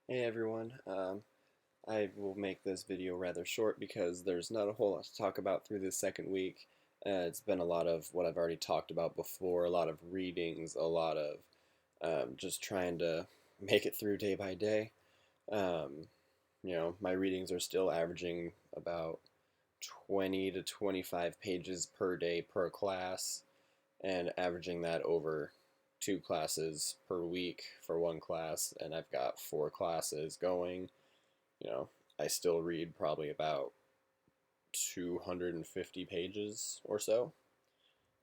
Hey everyone, I will make this video rather short because there's not a whole lot to talk about through this second week. It's been a lot of what I've already talked about before, a lot of readings, a lot of just trying to make it through day by day. Um, my readings are still averaging about 20 to 25 pages per day per class, and averaging that over 2 classes per week for one class, and I've got 4 classes going. You know, I still read probably about 250 pages or so,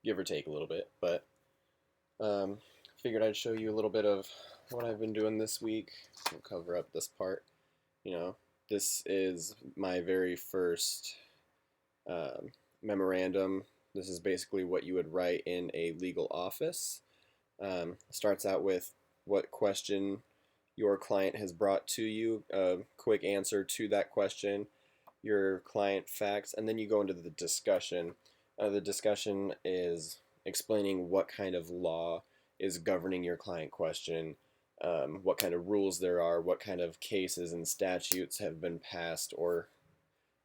give or take a little bit, but um, figured I'd show you a little bit of what I've been doing this week. We'll cover up this part. You know, this is my very first um, memorandum. This is basically what you would write in a legal office. Starts out with what question your client has brought to you, a quick answer to that question, your client facts, and then you go into the discussion. The discussion is explaining what kind of law is governing your client question, what kind of rules there are, what kind of cases and statutes have been passed, or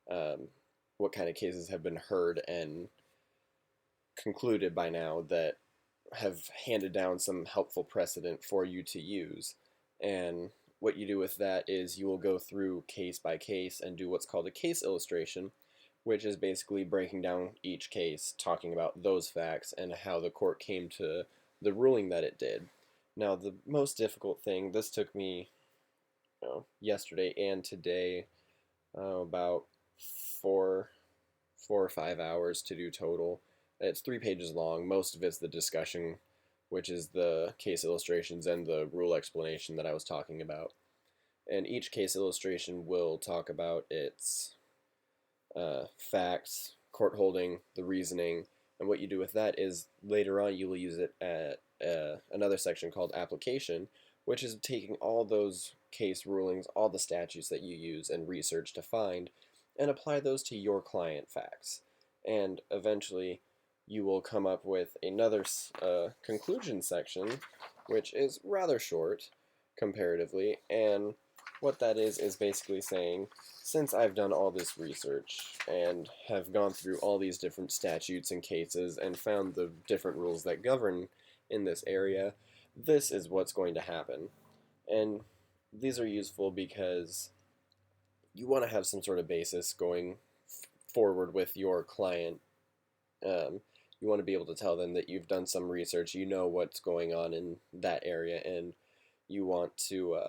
um, what kind of cases have been heard and concluded by now that have handed down some helpful precedent for you to use. And what you do with that is you will go through case by case and do what's called a case illustration, which is basically breaking down each case, talking about those facts and how the court came to the ruling that it did. Now, the most difficult thing, this took me yesterday and today about four, 4 or 5 hours to do total. It's 3 pages long. Most of it's the discussion, which is the case illustrations and the rule explanation that I was talking about. And each case illustration will talk about its facts, court holding, the reasoning, and what you do with that is later on you will use it at another section called application, which is taking all those case rulings, all the statutes that you use and research to find, and apply those to your client facts. And eventually you will come up with another conclusion section, which is rather short comparatively, and what that is basically saying, since I've done all this research and have gone through all these different statutes and cases and found the different rules that govern in this area, this is what's going to happen. And these are useful because you want to have some sort of basis going forward with your client. You want to be able to tell them that you've done some research, you know what's going on in that area, and you want to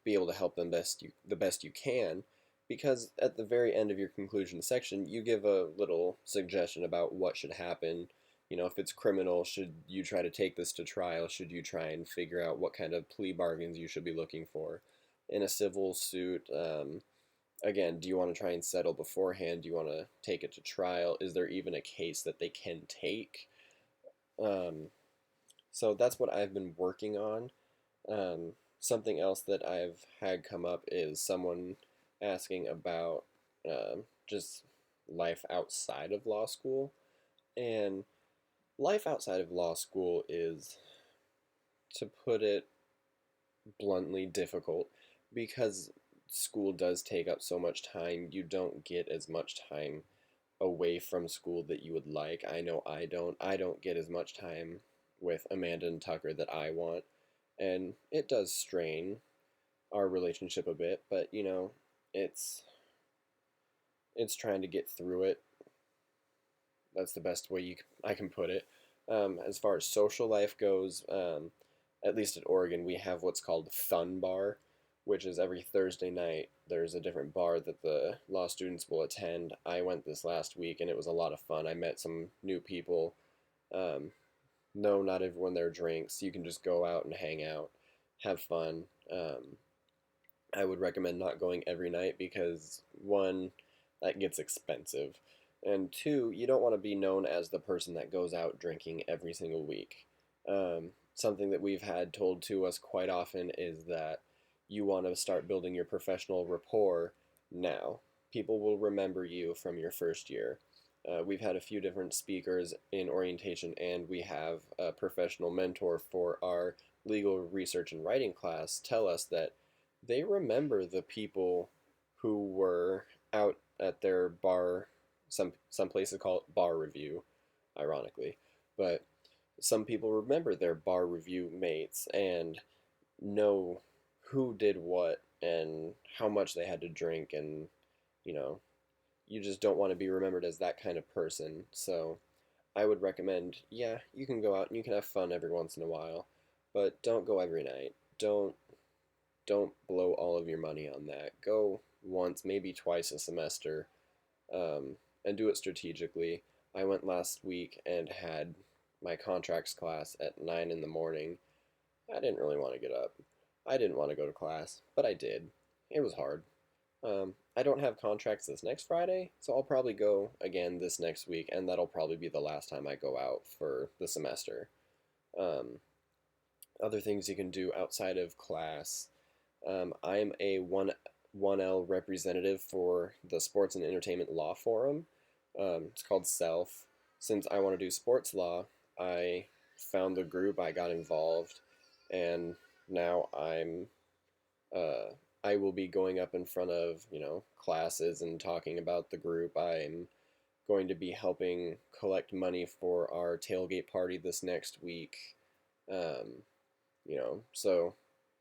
be able to help them the best you can. Because at the very end of your conclusion section, you give a little suggestion about what should happen. If it's criminal, should you try to take this to trial? Should you try and figure out what kind of plea bargains you should be looking for? In a civil suit, again, do you want to try and settle beforehand? Do you want to take it to trial? Is there even a case that they can take? Um, so that's what I've been working on. Something else that I've had come up is someone asking about just life outside of law school. And life outside of law school is, to put it bluntly, difficult because school does take up so much time. You don't get as much time away from school that you would like. I know I don't. I don't get as much time with Amanda and Tucker that I want, and it does strain our relationship a bit, but it's it's trying to get through it. That's the best way I can put it. As far as social life goes, at least at Oregon, we have what's called Fun Bar, which is every Thursday night. There's a different bar that the law students will attend. I went this last week and it was a lot of fun. I met some new people. Um, no, not everyone there drinks. You can just go out and hang out, have fun. I would recommend not going every night because one, that gets expensive, and two, you don't want to be known as the person that goes out drinking every single week. Something that we've had told to us quite often is that you want to start building your professional rapport now. People will remember you from your first year. We've had a few different speakers in orientation, and we have a professional mentor for our legal research and writing class tell us that they remember the people who were out at their bar. Some places call it bar review, ironically, but some people remember their bar review mates and know who did what and how much they had to drink, and you know, you just don't want to be remembered as that kind of person. So I would recommend, yeah, you can go out and you can have fun every once in a while, but don't go every night. Don't blow all of your money on that. Go once, maybe twice a semester, and do it strategically. I went last week and had my contracts class at 9 in the morning. I didn't really want to get up. I didn't want to go to class, but I did. It was hard. I don't have contracts this next Friday, so I'll probably go again this next week, and that'll probably be the last time I go out for the semester. Um, Other things you can do outside of class. I'm a 1L representative for the Sports and Entertainment Law Forum. It's called SELF. Since I want to do sports law, I found the group, I got involved, and now uh, I will be going up in front of, classes and talking about the group. I'm going to be helping collect money for our tailgate party this next week. Um, so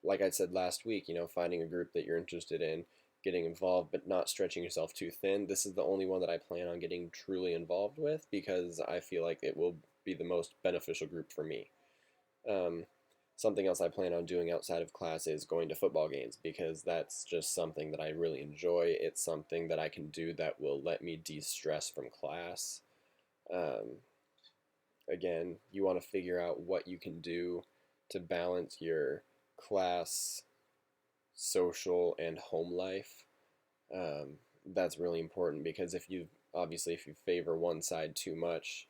like I said last week, finding a group that you're interested in, getting involved, but not stretching yourself too thin. This is the only one that I plan on getting truly involved with because I feel like it will be the most beneficial group for me. Um, Something else I plan on doing outside of class is going to football games because that's just something that I really enjoy. It's something that I can do that will let me de-stress from class. Um, Again, you want to figure out what you can do to balance your class, social, and home life. Um, that's really important because if you favor one side too much,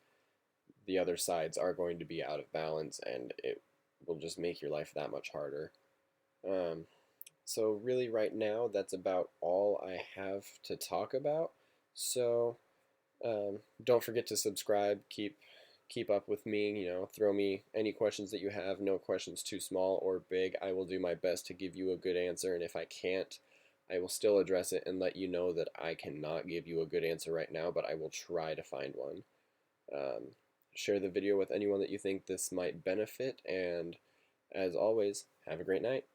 the other sides are going to be out of balance and it will just make your life that much harder. Um, so, really, right now, that's about all I have to talk about. So, don't forget to subscribe. Keep up with me. Throw me any questions that you have. No questions too small or big. I will do my best to give you a good answer, and if I can't, I will still address it and let you know that I cannot give you a good answer right now, but I will try to find one. Um, Share the video with anyone that you think this might benefit, and as always, have a great night.